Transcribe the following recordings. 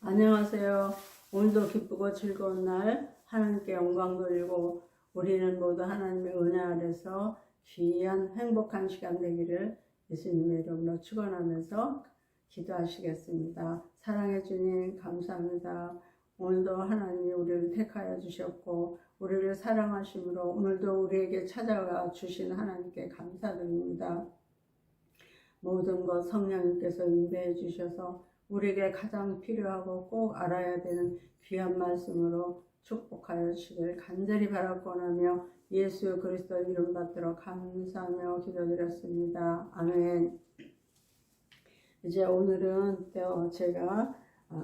안녕하세요. 오늘도 기쁘고 즐거운 날 하나님께 영광 돌리고 우리는 모두 하나님의 은혜 아래서 귀한 행복한 시간 되기를 예수님의 이름으로 축원하면서 기도하시겠습니다. 사랑해 주님 감사합니다. 오늘도 하나님이 우리를 택하여 주셨고 우리를 사랑하심으로 오늘도 우리에게 찾아와 주신 하나님께 감사드립니다. 모든 것 성령님께서 인도해 주셔서 우리에게 가장 필요하고 꼭 알아야 되는 귀한 말씀으로 축복하여 주시길 간절히 바라고나며 예수 그리스도 이름 받들어 감사하며 기도드렸습니다. 아멘. 이제 오늘은 제가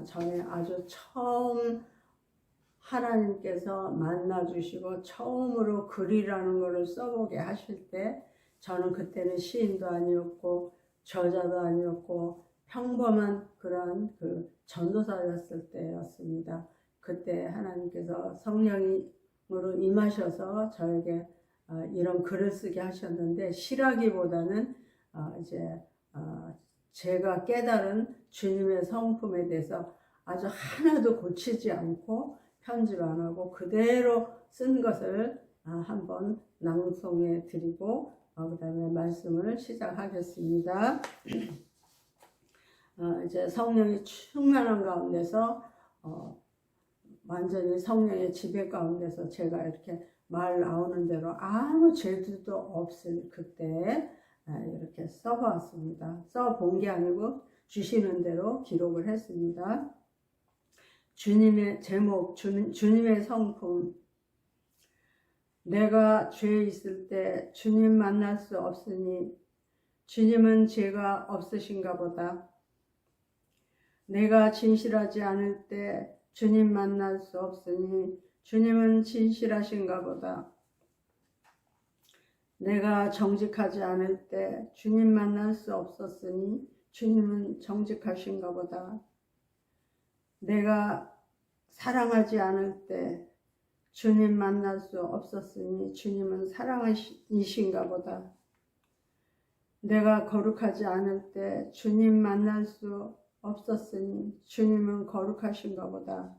전에 아주 처음 하나님께서 만나주시고 처음으로 글이라는 것을 써보게 하실 때 저는 그때는 시인도 아니었고 저자도 아니었고 평범한 그런 전도사였을 때였습니다. 그때 하나님께서 성령으로 임하셔서 저에게 이런 글을 쓰게 하셨는데 시라기보다는 이제 제가 깨달은 주님의 성품에 대해서 아주 하나도 고치지 않고 편집 안 하고 그대로 쓴 것을 한번 낭송해 드리고 그 다음에 말씀을 시작하겠습니다. 이제 성령이 충만한 가운데서 완전히 성령의 지배 가운데서 제가 이렇게 말 나오는 대로 아무 죄도 없을 그때 이렇게 써보았습니다. 써본 게 아니고 주시는 대로 기록을 했습니다. 주님의 제목, 주님의 성품. 내가 죄에 있을 때 주님 만날 수 없으니 주님은 죄가 없으신가 보다. 내가 진실하지 않을 때 주님 만날 수 없으니 주님은 진실하신가 보다. 내가 정직하지 않을 때 주님 만날 수 없었으니 주님은 정직하신가 보다. 내가 사랑하지 않을 때 주님 만날 수 없었으니 주님은 사랑이신가 보다. 내가 거룩하지 않을 때 주님 만날 수 없었으니 주님은 거룩하신가 보다.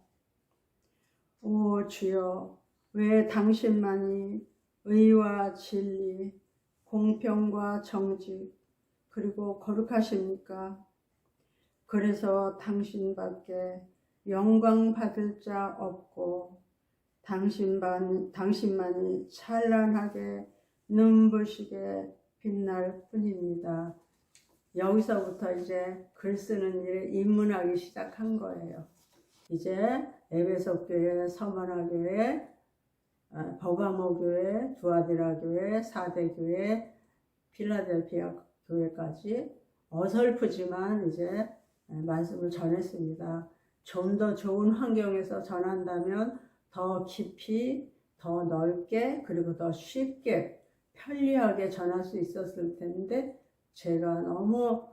오 주여, 왜 당신만이 의와 진리, 공평과 정직, 그리고 거룩하십니까? 그래서 당신밖에 영광 받을 자 없고 당신만이 찬란하게 눈부시게 빛날 뿐입니다. 여기서부터 이제 글 쓰는 일에 입문하기 시작한 거예요. 이제 에베소 교회, 서머나 교회, 버가모 교회, 두아디라 교회, 사대 교회, 필라델피아 교회까지 어설프지만 이제 말씀을 전했습니다. 좀 더 좋은 환경에서 전한다면 더 깊이, 더 넓게, 그리고 더 쉽게, 편리하게 전할 수 있었을 텐데 제가 너무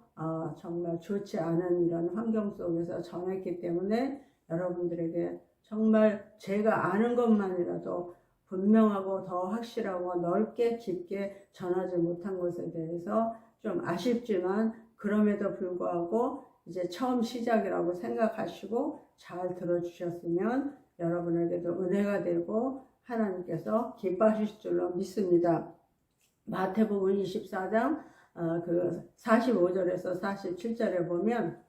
정말 좋지 않은 이런 환경 속에서 전했기 때문에 여러분들에게 정말 제가 아는 것만이라도 분명하고 더 확실하고 넓게 깊게 전하지 못한 것에 대해서 좀 아쉽지만 그럼에도 불구하고 이제 처음 시작이라고 생각하시고 잘 들어주셨으면 여러분에게도 은혜가 되고 하나님께서 기뻐하실 줄로 믿습니다. 마태복음 24장 45절에서 47절에 보면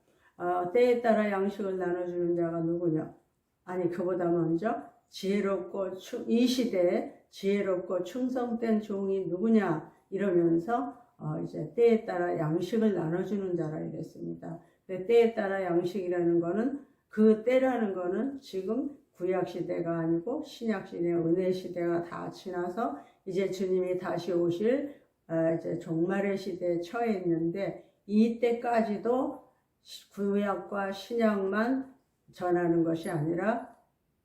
때에 따라 양식을 나눠주는 자가 누구냐? 아니 그보다 먼저 지혜롭고 이 시대에 지혜롭고 충성된 종이 누구냐? 이러면서 이제 때에 따라 양식을 나눠주는 자라 이랬습니다. 때에 따라 양식이라는 거는 그 때라는 거는 지금 구약 시대가 아니고 신약 시대, 은혜 시대가 다 지나서 이제 주님이 다시 오실 이제 종말의 시대에 처해 있는데 이때까지도 구약과 신약만 전하는 것이 아니라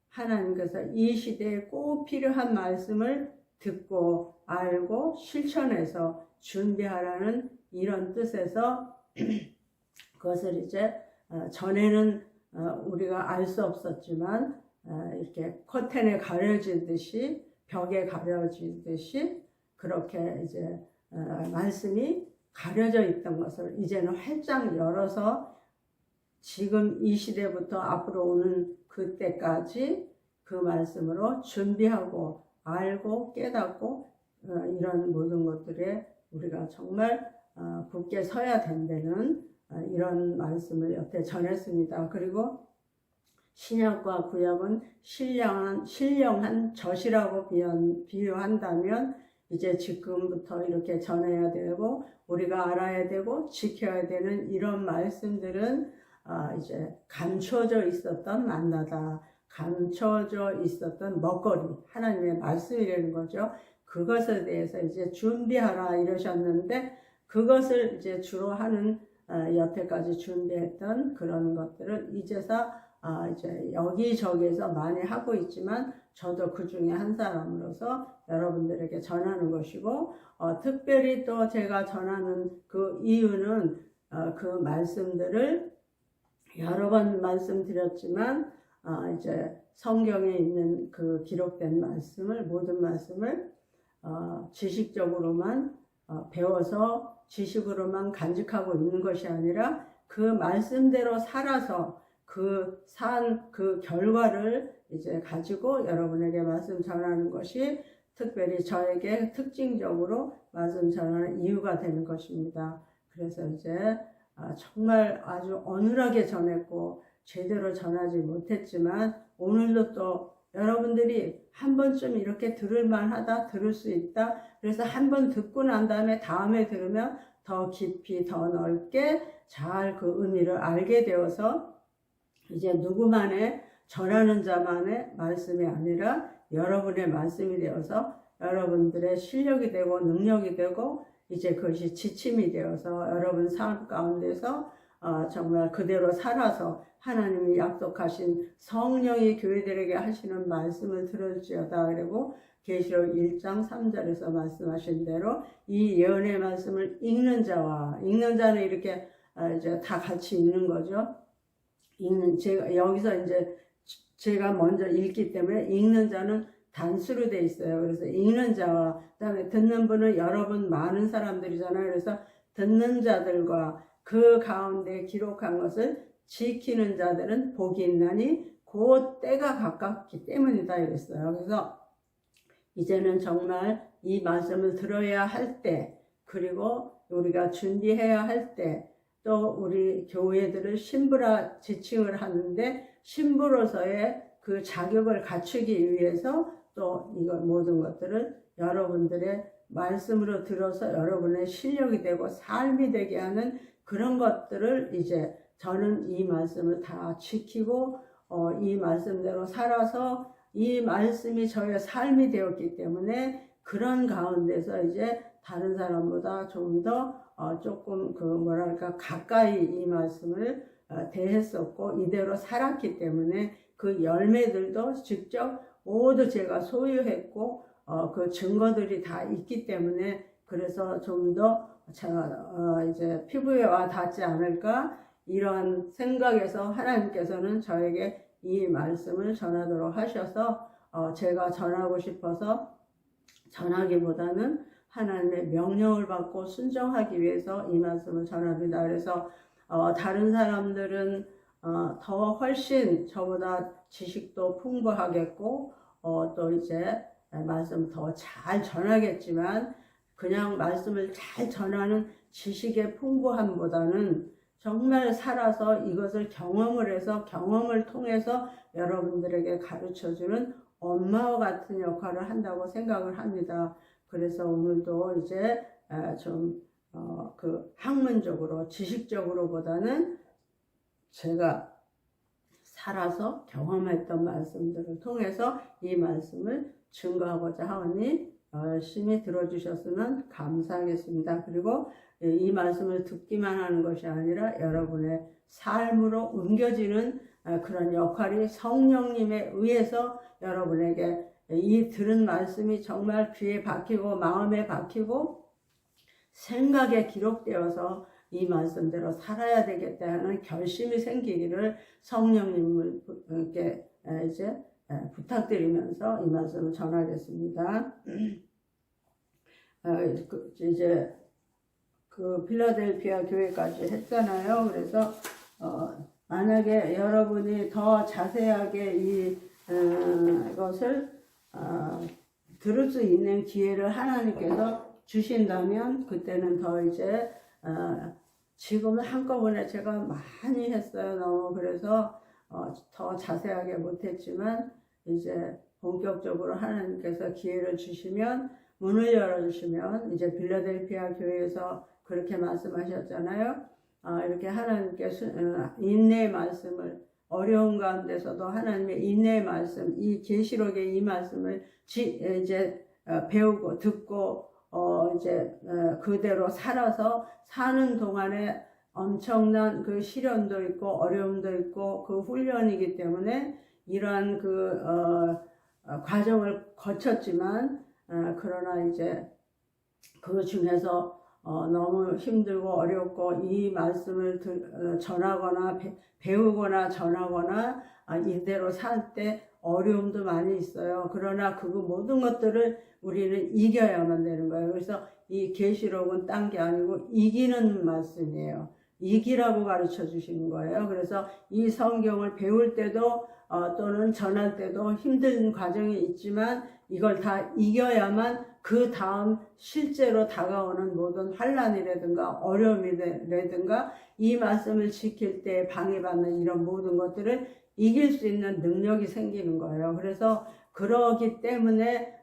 하나님께서 이 시대에 꼭 필요한 말씀을 듣고 알고 실천해서 준비하라는 이런 뜻에서 그것을 이제 전에는 우리가 알 수 없었지만 이렇게 커튼에 가려지듯이 벽에 가려지듯이 그렇게 이제 말씀이 가려져 있던 것을 이제는 활짝 열어서 지금 이 시대부터 앞으로 오는 그때까지 그 말씀으로 준비하고 알고 깨닫고 이런 모든 것들에 우리가 정말 굳게 서야 된다는 이런 말씀을 여태 전했습니다. 그리고 신약과 구약은 신령한 젖이라고 비유한다면 이제 지금부터 이렇게 전해야 되고 우리가 알아야 되고 지켜야 되는 이런 말씀들은 이제 감춰져 있었던 만나다, 감춰져 있었던 먹거리, 하나님의 말씀이라는 거죠. 그것에 대해서 이제 준비하라 이러셨는데 그것을 이제 주로 하는 여태까지 준비했던 그런 것들을 이제서 이제 여기저기에서 많이 하고 있지만 저도 그 중에 한 사람으로서 여러분들에게 전하는 것이고 특별히 또 제가 전하는 그 이유는 그 말씀들을 여러 번 말씀드렸지만 이제 성경에 있는 그 기록된 말씀을 모든 말씀을 지식적으로만 배워서 지식으로만 간직하고 있는 것이 아니라 그 말씀대로 살아서 그 결과를 이제 가지고 여러분에게 말씀 전하는 것이 특별히 저에게 특징적으로 말씀 전하는 이유가 되는 것입니다. 그래서 이제 정말 아주 어눌하게 전했고 제대로 전하지 못했지만 오늘도 또 여러분들이 한 번쯤 이렇게 들을만하다, 들을 수 있다. 그래서 한 번 듣고 난 다음에 들으면 더 깊이, 더 넓게 잘 그 의미를 알게 되어서 이제 누구만의 전하는 자만의 말씀이 아니라 여러분의 말씀이 되어서 여러분들의 실력이 되고 능력이 되고 이제 그것이 지침이 되어서 여러분 삶 가운데서 정말 그대로 살아서 하나님이 약속하신 성령이 교회들에게 하시는 말씀을 들을지어다. 그리고 계시록 1장 3절에서 말씀하신 대로 이 예언의 말씀을 읽는 자는 이렇게 이제 다 같이 읽는 거죠. 제가 여기서 이제 제가 먼저 읽기 때문에 읽는 자는 단수로 돼 있어요. 그래서 읽는 자와 그다음에 듣는 분은 여러분 많은 사람들이잖아요. 그래서 듣는 자들과 그 가운데 기록한 것을 지키는 자들은 복이 있나니 곧 때가 가깝기 때문이다 이랬어요. 그래서 이제는 정말 이 말씀을 들어야 할 때, 그리고 우리가 준비해야 할 때, 또 우리 교회들을 신부라 지칭을 하는데 신부로서의 그 자격을 갖추기 위해서 또 이거 모든 것들을 여러분들의 말씀으로 들어서 여러분의 실력이 되고 삶이 되게 하는 그런 것들을 이제 저는 이 말씀을 다 지키고 이 말씀대로 살아서 이 말씀이 저의 삶이 되었기 때문에 그런 가운데서 이제 다른 사람보다 좀 더 조금 가까이 이 말씀을 대했었고 이대로 살았기 때문에 그 열매들도 직접 모두 제가 소유했고 그 증거들이 다 있기 때문에 그래서 좀 더 제가 이제 피부에 와 닿지 않을까 이러한 생각에서 하나님께서는 저에게 이 말씀을 전하도록 하셔서 제가 전하고 싶어서 전하기보다는 하나님의 명령을 받고 순종하기 위해서 이 말씀을 전합니다. 그래서 다른 사람들은 더 훨씬 저보다 지식도 풍부하겠고 또 이제 말씀 더 잘 전하겠지만 그냥 말씀을 잘 전하는 지식의 풍부함보다는 정말 살아서 이것을 경험을 해서 경험을 통해서 여러분들에게 가르쳐주는 엄마와 같은 역할을 한다고 생각을 합니다. 그래서 오늘도 이제 좀 그 학문적으로 지식적으로보다는 제가 살아서 경험했던 말씀들을 통해서 이 말씀을 증거하고자 하오니 열심히 들어주셨으면 감사하겠습니다. 그리고 이 말씀을 듣기만 하는 것이 아니라 여러분의 삶으로 옮겨지는 그런 역할이 성령님에 의해서 여러분에게 이 들은 말씀이 정말 귀에 박히고 마음에 박히고 생각에 기록되어서 이 말씀대로 살아야 되겠다 하는 결심이 생기기를 성령님께 이제 부탁드리면서 이 말씀을 전하겠습니다. 이제 그 필라델피아 교회까지 했잖아요. 그래서 만약에 여러분이 더 자세하게 이것을 들을 수 있는 기회를 하나님께서 주신다면 그때는 더 이제 지금은 한꺼번에 제가 많이 했어요. 너무 그래서 더 자세하게 못했지만 이제 본격적으로 하나님께서 기회를 주시면 문을 열어주시면 이제 빌라델피아 교회에서 그렇게 말씀하셨잖아요. 이렇게 하나님께 인내의 말씀을 어려운 가운데서도 하나님의 인내의 말씀, 이 계시록의 이 말씀을 이제 배우고 듣고 이제 그대로 살아서 사는 동안에 엄청난 그 시련도 있고 어려움도 있고 그 훈련이기 때문에 이러한 그 과정을 거쳤지만 그러나 이제 그 중에서 너무 힘들고 어렵고 이 말씀을 전하거나 배우거나 전하거나 이대로 살 때 어려움도 많이 있어요. 그러나 그 모든 것들을 우리는 이겨야만 되는 거예요. 그래서 이 계시록은 딴 게 아니고 이기는 말씀이에요. 이기라고 가르쳐 주시는 거예요. 그래서 이 성경을 배울 때도 또는 전할 때도 힘든 과정이 있지만 이걸 다 이겨야만 그 다음 실제로 다가오는 모든 환난이라든가 어려움이라든가 이 말씀을 지킬 때 방해받는 이런 모든 것들을 이길 수 있는 능력이 생기는 거예요. 그래서 그러기 때문에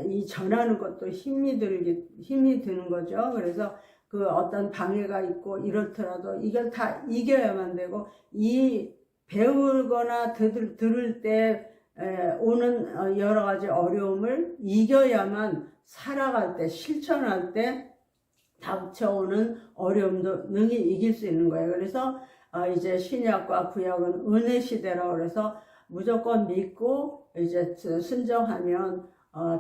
이 전하는 것도 힘이 드는 거죠. 그래서 그 어떤 방해가 있고 이렇더라도 이걸 다 이겨야만 되고 이 배우거나 들을 때 오는 여러 가지 어려움을 이겨야만 살아갈 때 실천할 때 닥쳐오는 어려움도 능히 이길 수 있는 거예요. 그래서 이제 신약과 구약은 은혜 시대라고 그래서 무조건 믿고 이제 순종하면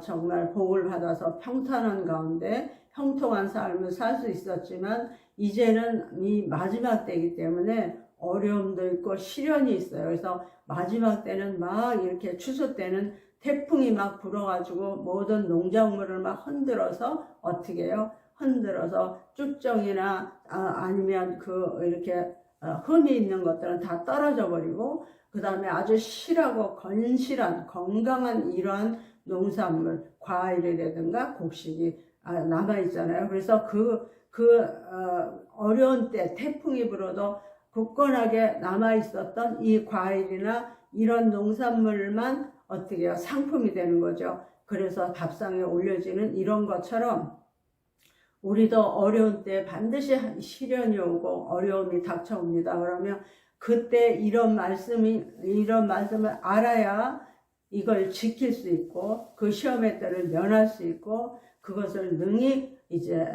정말 복을 받아서 평탄한 가운데 형통한 삶을 살 수 있었지만 이제는 이 마지막 때이기 때문에 어려움도 있고 시련이 있어요. 그래서 마지막 때는 막 이렇게 추수 때는 태풍이 막 불어가지고 모든 농작물을 막 흔들어서 어떻게 해요? 흔들어서 쭉정이나 아니면 그 이렇게 흠이 있는 것들은 다 떨어져 버리고 그 다음에 아주 실하고 건실한 건강한 이러한 농산물, 과일이라든가 곡식이 남아있잖아요. 그래서 어려운 때 태풍이 불어도 굳건하게 남아있었던 이 과일이나 이런 농산물만 어떻게 해요? 상품이 되는 거죠. 그래서 밥상에 올려지는 이런 것처럼 우리도 어려운 때 반드시 시련이 오고 어려움이 닥쳐옵니다. 그러면 그때 이런 말씀을 알아야 이걸 지킬 수 있고 그 시험의 때를 면할 수 있고 그것을 능히 이제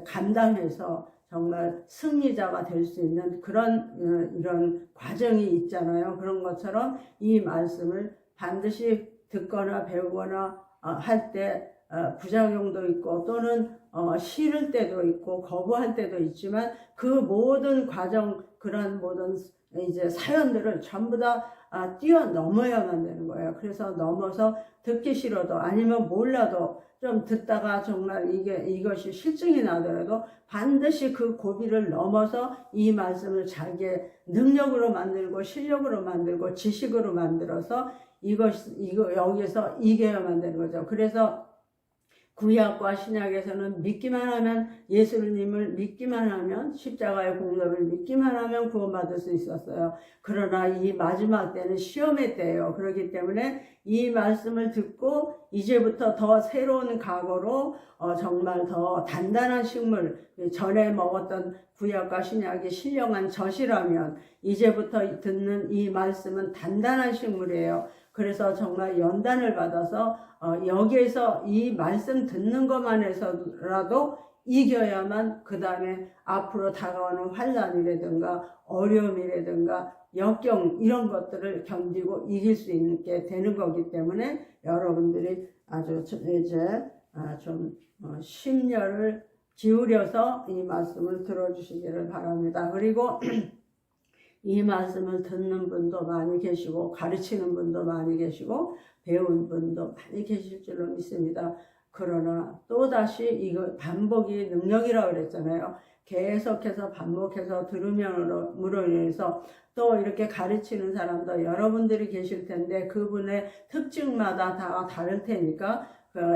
감당해서 정말 승리자가 될 수 있는 그런 이런 과정이 있잖아요. 그런 것처럼 이 말씀을 반드시 듣거나 배우거나 할 때 부작용도 있고 또는 싫을 때도 있고 거부할 때도 있지만 그 모든 과정 그런 모든 이제 사연들을 전부 다 뛰어넘어야만 되는 거예요. 그래서 넘어서 듣기 싫어도 아니면 몰라도 좀 듣다가 정말 이것이 실증이 나더라도 반드시 그 고비를 넘어서 이 말씀을 자기의 능력으로 만들고 실력으로 만들고 지식으로 만들어서 여기서 이겨야만 되는 거죠. 그래서 구약과 신약에서는 믿기만 하면 예수님을 믿기만 하면 십자가의 공로를 믿기만 하면 구원받을 수 있었어요. 그러나 이 마지막 때는 시험의 때예요. 그렇기 때문에 이 말씀을 듣고 이제부터 더 새로운 각오로 정말 더 단단한 식물 전에 먹었던 구약과 신약이 신령한 젖이라면 이제부터 듣는 이 말씀은 단단한 식물이에요. 그래서 정말 연단을 받아서 여기에서 이 말씀 듣는 것만 해서라도 이겨야만 그 다음에 앞으로 다가오는 환난이라든가 어려움이라든가 역경 이런 것들을 견디고 이길 수 있게 되는 거기 때문에 여러분들이 아주 이제 좀 심려를 기울여서 이 말씀을 들어주시기를 바랍니다. 그리고 이 말씀을 듣는 분도 많이 계시고 가르치는 분도 많이 계시고 배운 분도 많이 계실 줄로 믿습니다. 그러나 또다시 이거 반복이 능력이라고 그랬잖아요. 계속해서 반복해서 들음으로 인해서 또 이렇게 가르치는 사람도 여러분들이 계실 텐데 그분의 특징마다 다 다를 테니까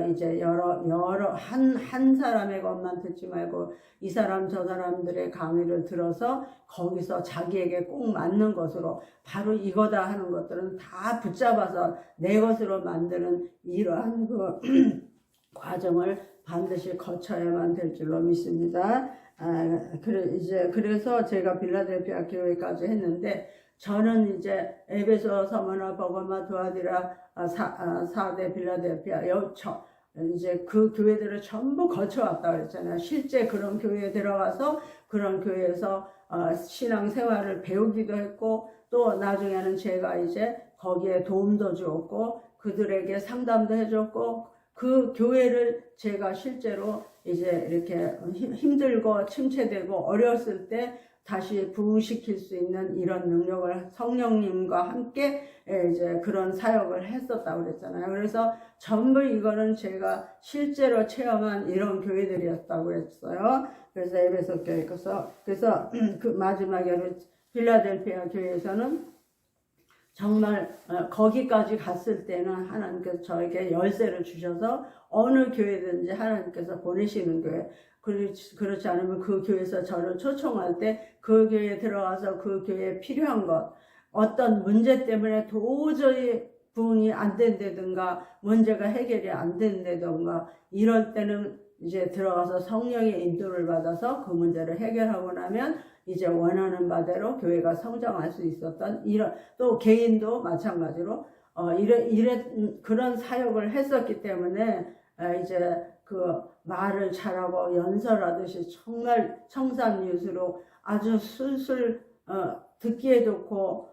이제 한 사람의 것만 듣지 말고 이 사람 저 사람들의 강의를 들어서 거기서 자기에게 꼭 맞는 것으로 바로 이거다 하는 것들은 다 붙잡아서 내 것으로 만드는 이러한 그 과정을 반드시 거쳐야만 될 줄로 믿습니다. 그래서 제가 필라델피아 교회까지 했는데 저는 이제 에베소, 서머나, 버가마, 두아디라, 4대 필라델피아 이제 그 교회들을 전부 거쳐왔다 그랬잖아요. 실제 그런 교회에 들어가서 그런 교회에서 신앙 생활을 배우기도 했고 또 나중에는 제가 이제 거기에 도움도 주었고 그들에게 상담도 해줬고 그 교회를 제가 실제로 이제 이렇게 힘들고 침체되고 어려웠을 때 다시 부흥시킬 수 있는 이런 능력을 성령님과 함께 이제 그런 사역을 했었다고 그랬잖아요. 그래서 전부 이거는 제가 실제로 체험한 이런 교회들이었다고 했어요. 그래서 에베소 교회 그래서 그 마지막에 필라델피아 교회에서는 정말 거기까지 갔을 때는 하나님께서 저에게 열쇠를 주셔서 어느 교회든지 하나님께서 보내시는 교회 그렇지 않으면 그 교회에서 저를 초청할 때 그 교회에 들어가서 그 교회에 필요한 것 어떤 문제 때문에 도저히 부흥이 안 된다든가 문제가 해결이 안 된다든가 이럴 때는 이제 들어가서 성령의 인도를 받아서 그 문제를 해결하고 나면 이제 원하는 바대로 교회가 성장할 수 있었던 이런 또 개인도 마찬가지로 그런 사역을 했었기 때문에 이제 그 말을 잘하고 연설하듯이 정말 청산유수로 아주 술술 듣기에 좋고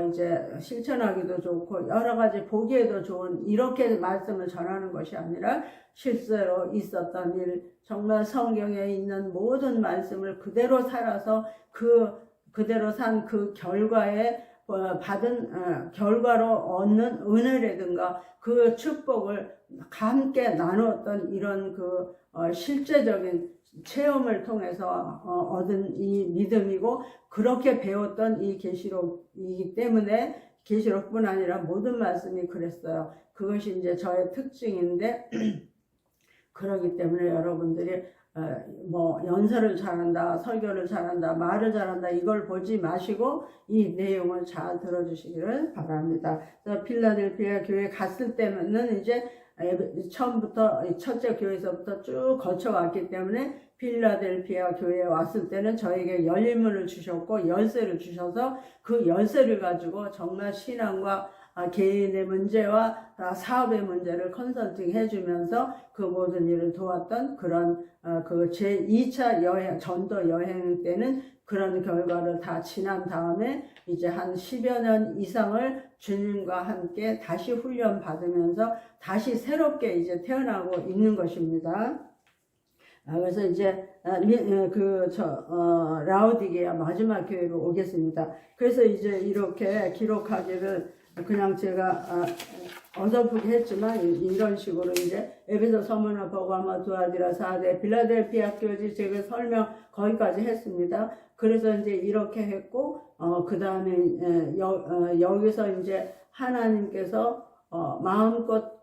이제 실천하기도 좋고 여러 가지 보기에도 좋은 이렇게 말씀을 전하는 것이 아니라 실제로 있었던 일 정말 성경에 있는 모든 말씀을 그대로 살아서 그대로 산 그 결과에 받은 결과로 얻는 은혜라든가 그 축복을 함께 나누었던 이런 그 실제적인 체험을 통해서 얻은 이 믿음이고 그렇게 배웠던 이 계시록이기 때문에 계시록뿐 아니라 모든 말씀이 그랬어요. 그것이 이제 저의 특징인데 그러기 때문에 여러분들이 뭐 연설을 잘한다, 설교를 잘한다, 말을 잘한다 이걸 보지 마시고 이 내용을 잘 들어주시기를 바랍니다. 그래서 필라델피아 교회 갔을 때는 이제 처음부터 첫째 교회에서부터 쭉 거쳐왔기 때문에 필라델피아 교회에 왔을 때는 저에게 열린 문을 주셨고 열쇠를 주셔서 그 열쇠를 가지고 정말 신앙과 개인의 문제와 사업의 문제를 컨설팅 해주면서 그 모든 일을 도왔던 그런 그 제2차 여행, 전도 여행 때는 그런 결과를 다 지난 다음에 이제 한 10여 년 이상을 주님과 함께 다시 훈련 받으면서 다시 새롭게 이제 태어나고 있는 것입니다. 그래서 이제 라우디게아 마지막 교회로 오겠습니다. 그래서 이제 이렇게 기록하기를 그냥 제가 어설프게 했지만 이런 식으로 이제 에베소, 서머나, 버가마, 두아디라, 4대 필라델피아 교회 제가 설명 거기까지 했습니다. 그래서 이제 이렇게 했고 그 다음에 여기서 이제 하나님께서 마음껏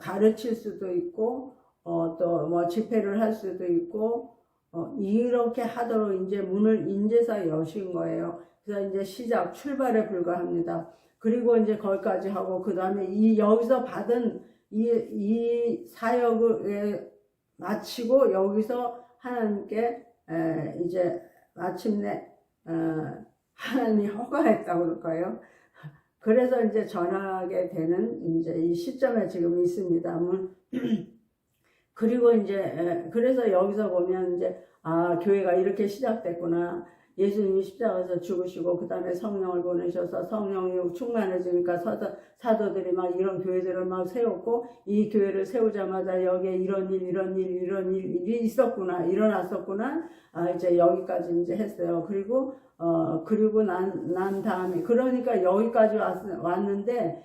가르칠 수도 있고 또 뭐 집회를 할 수도 있고 이렇게 하도록 이제 문을 인제사 여신 거예요. 그래서 이제 출발에 불과합니다. 그리고 이제 거기까지 하고 그 다음에 여기서 받은 이 사역을 마치고 여기서 하나님께 이제 마침내 하나님이 허가했다고 그럴까요? 그래서 이제 전하게 되는 이제 이 시점에 지금 있습니다. 그리고 이제 그래서 여기서 보면 이제 교회가 이렇게 시작됐구나. 예수님이 십자가에서 죽으시고 그 다음에 성령을 보내셔서 성령이 충만해지니까 사도들이 막 이런 교회들을 막 세웠고, 이 교회를 세우자마자 여기에 이런 일이 있었구나, 일어났었구나, 이제 여기까지 이제 했어요. 그리고 난 다음에, 그러니까 여기까지 왔는데,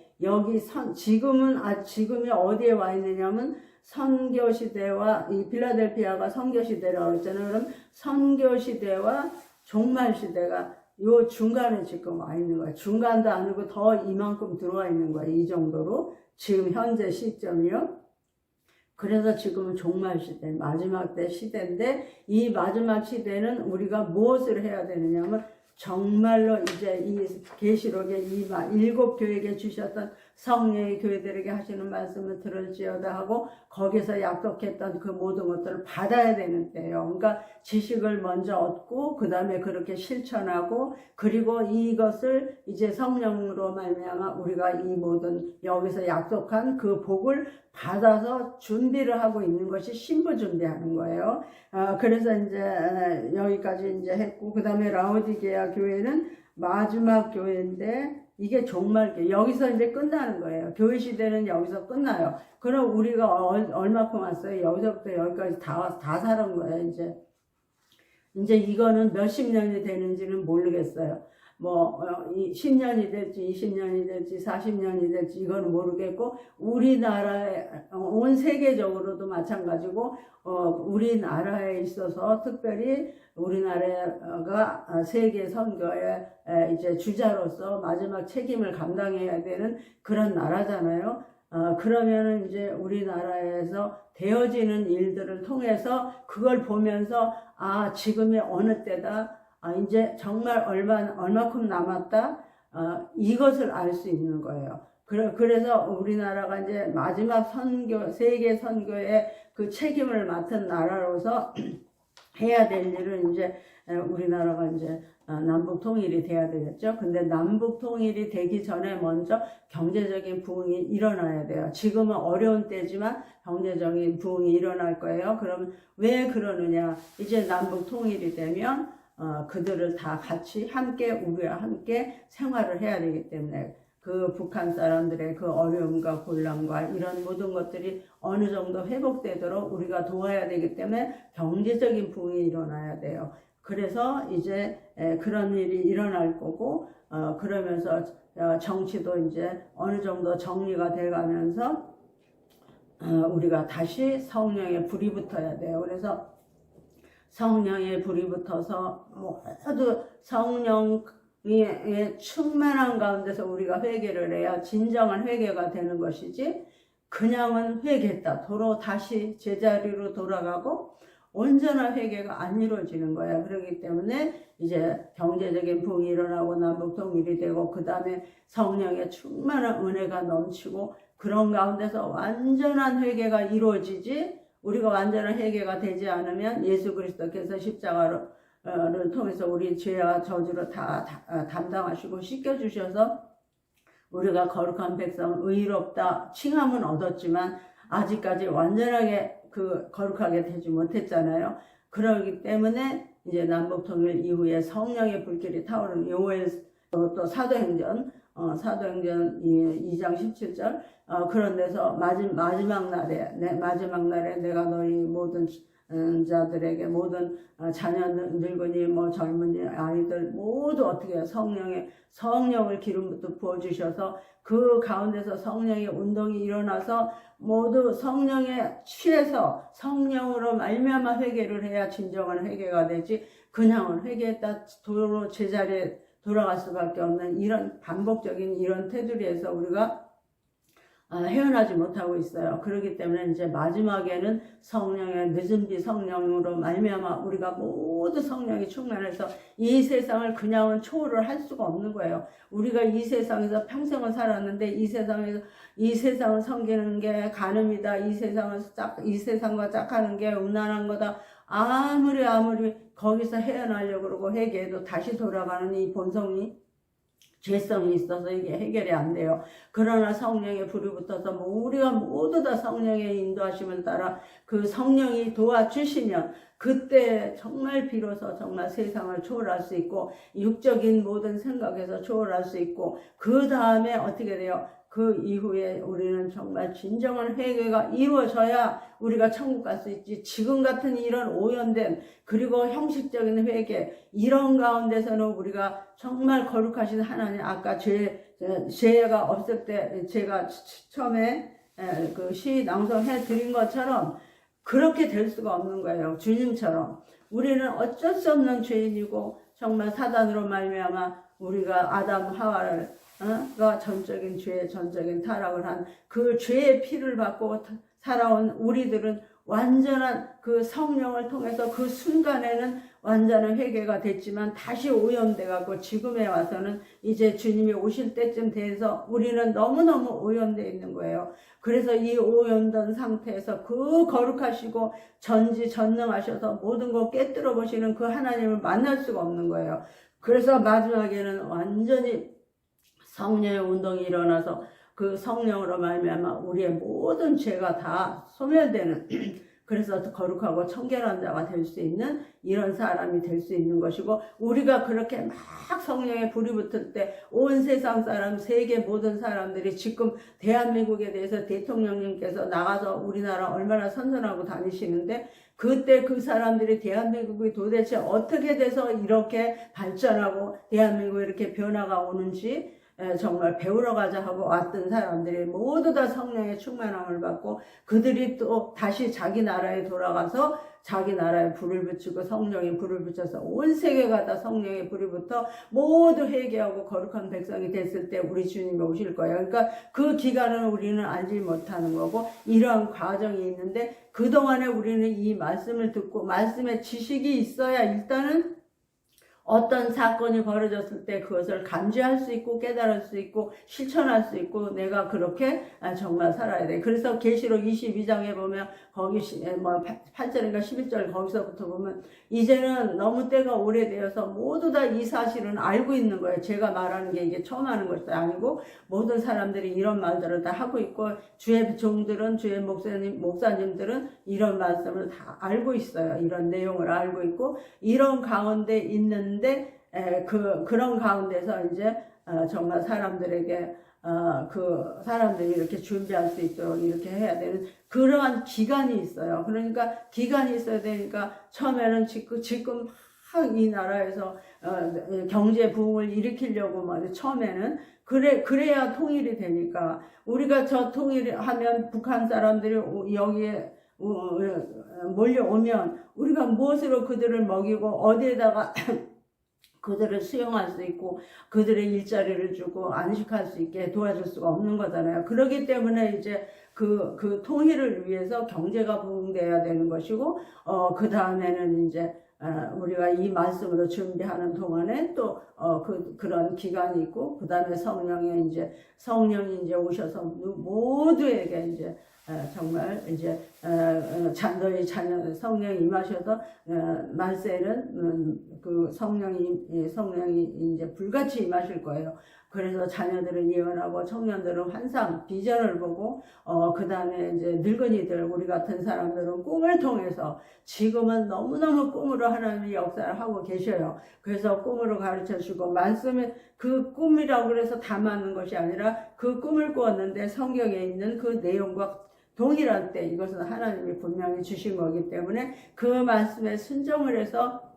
지금이 어디에 와 있느냐면, 선교시대와, 이 빌라델피아가 선교시대라고 했잖아요. 그럼 선교시대와 종말시대가 요 중간에 지금 와 있는 거예요. 중간도 아니고 더 이만큼 들어와 있는 거예요. 이 정도로. 지금 현재 시점이요. 그래서 지금은 종말시대, 마지막 때 시대인데, 이 마지막 시대는 우리가 무엇을 해야 되느냐면, 정말로 이제 이 계시록에 이 7교회에게 주셨던 성령의 교회들에게 하시는 말씀을 들을지어다 하고, 거기서 약속했던 그 모든 것들을 받아야 되는 때예요. 그러니까 지식을 먼저 얻고 그 다음에 그렇게 실천하고, 그리고 이것을 이제 성령으로 말미암아 우리가 이 모든 여기서 약속한 그 복을 받아서 준비를 하고 있는 것이 신부 준비하는 거예요. 그래서 이제 여기까지 이제 했고, 그 다음에 라오디게아 교회는 마지막 교회인데, 이게 종말교회. 여기서 이제 끝나는 거예요. 교회 시대는 여기서 끝나요. 그럼 우리가 얼마큼 왔어요? 여기서부터 여기까지 다 살은 거예요, 이제 이거는 몇십 년이 되는지는 모르겠어요. 10년이 될지 20년이 될지 40년이 될지 이거는 모르겠고, 우리나라에 온 세계적으로도 마찬가지고, 우리나라에 있어서 특별히 우리나라가 세계 선교의 이제 주자로서 마지막 책임을 감당해야 되는 그런 나라잖아요. 그러면은 이제 우리나라에서 되어지는 일들을 통해서 그걸 보면서, 지금이 어느 때다, 이제 정말 얼마큼 남았다, 이것을 알 수 있는 거예요. 그래서 우리나라가 이제 마지막 세계 선교의 그 책임을 맡은 나라로서 해야 될 일은 이제 우리나라가 이제 남북 통일이 돼야 되겠죠. 근데 남북 통일이 되기 전에 먼저 경제적인 부흥이 일어나야 돼요. 지금은 어려운 때지만 경제적인 부흥이 일어날 거예요. 그럼 왜 그러느냐? 이제 남북 통일이 되면 그들을 다 같이 우리와 함께 생활을 해야 되기 때문에, 그 북한 사람들의 그 어려움과 곤란과 이런 모든 것들이 어느 정도 회복되도록 우리가 도와야 되기 때문에 경제적인 부흥이 일어나야 돼요. 그래서 이제 그런 일이 일어날 거고, 그러면서 정치도 이제 어느 정도 정리가 돼가면서 우리가 다시 성령의 불이 붙어야 돼요. 그래서 성령의 불이 붙어서 모두 성령의 충만한 가운데서 우리가 회개를 해야 진정한 회개가 되는 것이지, 그냥은 회개했다 도로 다시 제자리로 돌아가고 온전한 회개가 안 이루어지는 거야. 그렇기 때문에 이제 경제적인 부흥이 일어나고 남북 통일이 되고, 그 다음에 성령의 충만한 은혜가 넘치고, 그런 가운데서 완전한 회개가 이루어지지, 우리가 완전한 회개가 되지 않으면 예수 그리스도께서 십자가를 통해서 우리 죄와 저주를 다 담당하시고 씻겨주셔서 우리가 거룩한 백성, 의롭다 칭함은 얻었지만 아직까지 완전하게 거룩하게 되지 못했잖아요. 그러기 때문에 이제 남북통일 이후에 성령의 불길이 타오르는 요엘, 또 사도행전 2장 17절, 그런 데서 마지막 날에 내가 너희 모든 자들에게, 모든 자녀, 늙은이, 젊은이, 아이들 모두 어떻게 해요? 성령을 기름부터 부어주셔서 그 가운데서 성령의 운동이 일어나서 모두 성령에 취해서 성령으로 말미암아 회개를 해야 진정한 회개가 되지, 그냥은 회개했다 도로 제자리에 돌아갈 수밖에 없는 이런 반복적인 이런 테두리에서 우리가 헤어나지 못하고 있어요. 그렇기 때문에 이제 마지막에는 성령의 늦은 비 성령으로 말미암아 우리가 모두 성령이 충만해서 이 세상을 그냥은 초월을 할 수가 없는 거예요. 우리가 이 세상에서 평생을 살았는데 이 세상을 섬기는 게 간음이다, 이 세상과 짝하는 게 음란한 거다, 아무리 거기서 헤어나려고 그러고 회개해도 다시 돌아가는 이 본성이 죄성이 있어서 이게 해결이 안 돼요. 그러나 성령의 불이 붙어서 우리가 모두 다 성령의 인도하심을 따라 그 성령이 도와주시면 그때 정말 비로소 정말 세상을 초월할 수 있고 육적인 모든 생각에서 초월할 수 있고 그 다음에 어떻게 돼요? 그 이후에 우리는 정말 진정한 회개가 이루어져야 우리가 천국 갈 수 있지. 지금 같은 이런 오염된 그리고 형식적인 회개 이런 가운데서는 우리가 정말 거룩하신 하나님 아까 죄가 없을 때 제가 처음에 그 시 낭송해 드린 것처럼 그렇게 될 수가 없는 거예요. 주님처럼 우리는 어쩔 수 없는 죄인이고 정말 사단으로 말미암아 우리가 아담 하와를 가 전적인 죄, 전적인 타락을 한 그 죄의 피를 받고 살아온 우리들은 완전한 그 성령을 통해서 그 순간에는 완전한 회개가 됐지만 다시 오염돼 갖고 지금에 와서는 이제 주님이 오실 때쯤 돼서 우리는 너무너무 오염돼 있는 거예요. 그래서 이 오염된 상태에서 그 거룩하시고 전지전능하셔서 모든 것 깨뜨려 보시는 그 하나님을 만날 수가 없는 거예요. 그래서 마지막에는 완전히 성령의 운동이 일어나서 그 성령으로 말미암아 우리의 모든 죄가 다 소멸되는 그래서 거룩하고 청결한 자가 될 수 있는 이런 사람이 될 수 있는 것이고 우리가 그렇게 막 성령의 불이 붙을 때 온 세상 사람 세계 모든 사람들이 지금 대한민국에 대해서 대통령님께서 나가서 우리나라 얼마나 선전하고 다니시는데 그때 그 사람들이 대한민국이 도대체 어떻게 돼서 이렇게 발전하고 대한민국에 이렇게 변화가 오는지 정말 배우러 가자 하고 왔던 사람들이 모두 다 성령의 충만함을 받고 그들이 또 다시 자기 나라에 돌아가서 자기 나라에 불을 붙이고 성령의 불을 붙여서 온 세계가 다 성령의 불이 붙어 모두 회개하고 거룩한 백성이 됐을 때 우리 주님이 오실 거예요. 그러니까 그 기간은 우리는 알지 못하는 거고 이러한 과정이 있는데 그동안에 우리는 이 말씀을 듣고 말씀의 지식이 있어야 일단은 어떤 사건이 벌어졌을 때 그것을 감지할 수 있고 깨달을 수 있고 실천할 수 있고 내가 그렇게 정말 살아야 돼. 그래서 계시록 22장에 보면 거기 8절인가 11절 거기서부터 보면 이제는 너무 때가 오래되어서 모두 다 이 사실은 알고 있는 거예요. 제가 말하는 게 이게 처음 하는 것이 아니고 모든 사람들이 이런 말들을 다 하고 있고 주의 종들은 주의 목사님들은 이런 말씀을 다 알고 있어요. 이런 내용을 알고 있고 이런 가운데 있는 그런 가운데서 이제 정말 사람들에게 그 사람들이 이렇게 준비할 수 있도록 이렇게 해야 되는 그러한 기간이 있어요. 그러니까 기간이 있어야 되니까 처음에는 지금 막 이 나라에서 경제 부흥을 일으키려고 막 처음에는 그래야 통일이 되니까 우리가 저 통일하면 북한 사람들이 여기에 몰려오면 우리가 무엇으로 그들을 먹이고 어디에다가 그들을 수용할 수 있고 그들의 일자리를 주고 안식할 수 있게 도와줄 수가 없는 거잖아요. 그렇기 때문에 이제 그 통일을 위해서 경제가 부흥돼야 되는 것이고 그 다음에는 이제 우리가 이 말씀으로 준비하는 동안에 또 그런 기간이 있고 그 다음에 성령이 이제 오셔서 모두에게 이제 정말 이제 너희 자녀 성령이 임하셔서 말세는 그 성령이 이제 불같이 임하실 거예요. 그래서 자녀들은 예언하고 청년들은 환상, 비전을 보고 그 다음에 이제 늙은이들 우리 같은 사람들은 꿈을 통해서 지금은 너무너무 꿈으로 하나님의 역사를 하고 계셔요. 그래서 꿈으로 가르쳐 주고 말씀에 그 꿈이라고 그래서 담아는 것이 아니라 그 꿈을 꾸었는데 성경에 있는 그 내용과 동일할 때 이것은 하나님이 분명히 주신 거기 때문에 그 말씀에 순종을 해서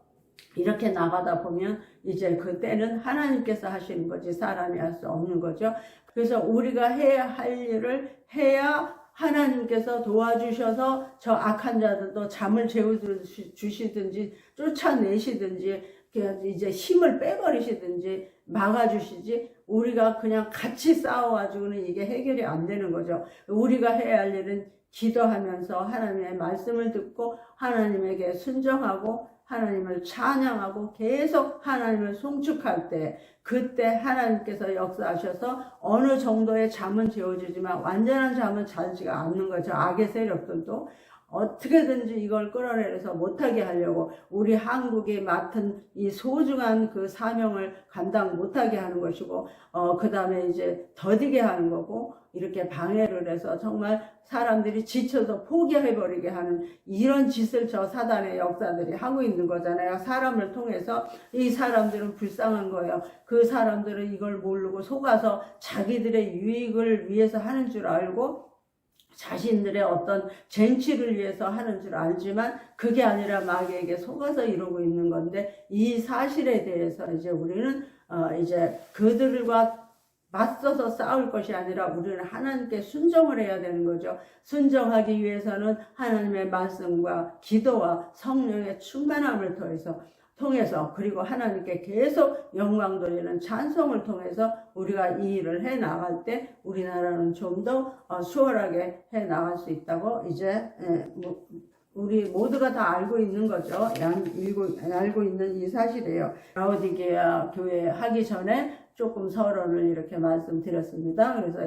이렇게 나가다 보면 이제 그때는 하나님께서 하시는 거지 사람이 할 수 없는 거죠. 그래서 우리가 해야 할 일을 해야 하나님께서 도와주셔서 저 악한 자들도 잠을 재워주시든지 쫓아내시든지 이제 힘을 빼버리시든지 막아주시지 우리가 그냥 같이 싸워가지고는 이게 해결이 안 되는 거죠. 우리가 해야 할 일은 기도하면서 하나님의 말씀을 듣고 하나님에게 순종하고 하나님을 찬양하고 계속 하나님을 송축할 때 그때 하나님께서 역사하셔서 어느 정도의 잠은 재워주지만 완전한 잠은 자지가 않는 거죠. 악의 세력들도 어떻게든지 이걸 끌어내려서 못하게 하려고 우리 한국이 맡은 이 소중한 그 사명을 감당 못하게 하는 것이고, 그 다음에 이제 더디게 하는 거고, 이렇게 방해를 해서 정말 사람들이 지쳐서 포기해버리게 하는 이런 짓을 저 사단의 역사들이 하고 있는 거잖아요. 사람을 통해서. 이 사람들은 불쌍한 거예요. 그 사람들은 이걸 모르고 속아서 자기들의 유익을 위해서 하는 줄 알고 자신들의 어떤 쟁취를 위해서 하는 줄 알지만 그게 아니라 마귀에게 속아서 이러고 있는 건데, 이 사실에 대해서 이제 우리는 이제 그들과 맞서서 싸울 것이 아니라 우리는 하나님께 순종을 해야 되는 거죠. 순종하기 위해서는 하나님의 말씀과 기도와 성령의 충만함을 통해서 그리고 하나님께 계속 영광 돌리는 찬송을 통해서 우리가 이 일을 해 나갈 때 우리나라는 좀 더 수월하게 해 나갈 수 있다고 이제 우리 모두가 다 알고 있는 거죠. 알고 있는 이 사실이에요. 라오디게아 교회 하기 전에 조금 서론을 이렇게 말씀드렸습니다. 그래서